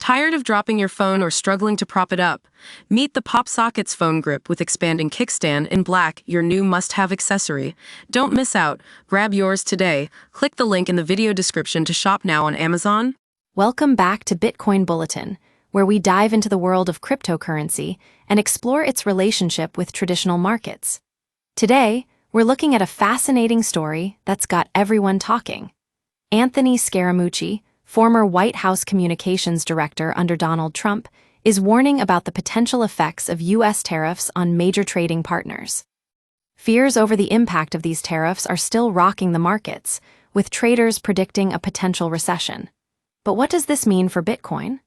Tired of dropping your phone or struggling to prop it up? Meet the PopSockets phone grip with expanding kickstand in black, your new must-have accessory. Don't miss out. Grab yours today. Click the link in the video description to shop now on Amazon. Welcome back to Bitcoin Bulletin, where we dive into the world of cryptocurrency and explore its relationship with traditional markets. Today, we're looking at a fascinating story that's got everyone talking. Anthony Scaramucci, former White House communications director under Donald Trump, is warning about the potential effects of U.S. tariffs on major trading partners. Fears over the impact of these tariffs are still rocking the markets, with traders predicting a potential recession. But what does this mean for Bitcoin?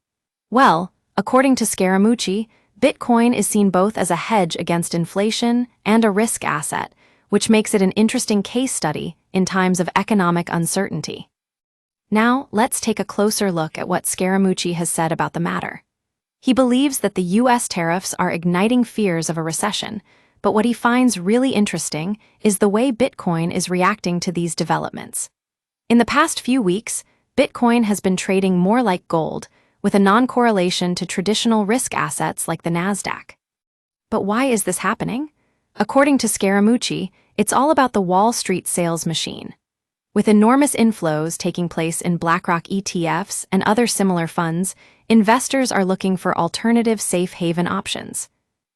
Well, according to Scaramucci, Bitcoin is seen both as a hedge against inflation and a risk asset, which makes it an interesting case study in times of economic uncertainty. Now, let's take a closer look at what Scaramucci has said about the matter. He believes that the U.S. tariffs are igniting fears of a recession, but what he finds really interesting is the way Bitcoin is reacting to these developments. In the past few weeks, Bitcoin has been trading more like gold, with a non-correlation to traditional risk assets like the Nasdaq. But why is this happening? According to Scaramucci, it's all about the Wall Street sales machine. With enormous inflows taking place in BlackRock ETFs and other similar funds, investors are looking for alternative safe haven options.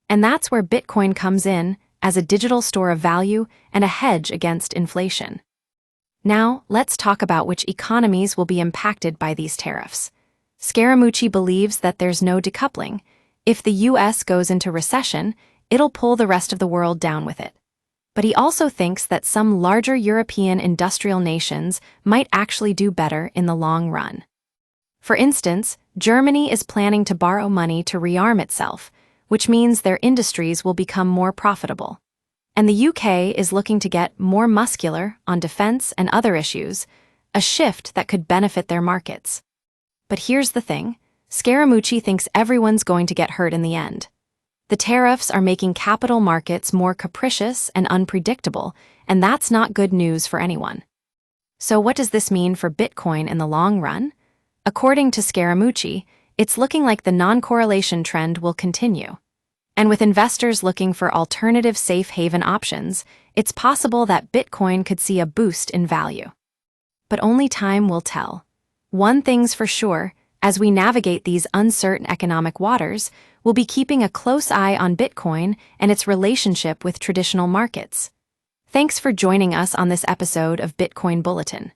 And that's where Bitcoin comes in as a digital store of value and a hedge against inflation. Now, let's talk about which economies will be impacted by these tariffs. Scaramucci believes that there's no decoupling. If the U.S. goes into recession, it'll pull the rest of the world down with it. But he also thinks that some larger European industrial nations might actually do better in the long run. For instance, Germany is planning to borrow money to rearm itself, which means their industries will become more profitable. And the UK is looking to get more muscular on defense and other issues, a shift that could benefit their markets. But here's the thing, Scaramucci thinks everyone's going to get hurt in the end. The tariffs are making capital markets more capricious and unpredictable, and that's not good news for anyone. So what does this mean for Bitcoin in the long run? According to Scaramucci, it's looking like the non-correlation trend will continue. And with investors looking for alternative safe haven options, it's possible that Bitcoin could see a boost in value. But only time will tell. One thing's for sure, as we navigate these uncertain economic waters, we'll be keeping a close eye on Bitcoin and its relationship with traditional markets. Thanks for joining us on this episode of Bitcoin Bulletin.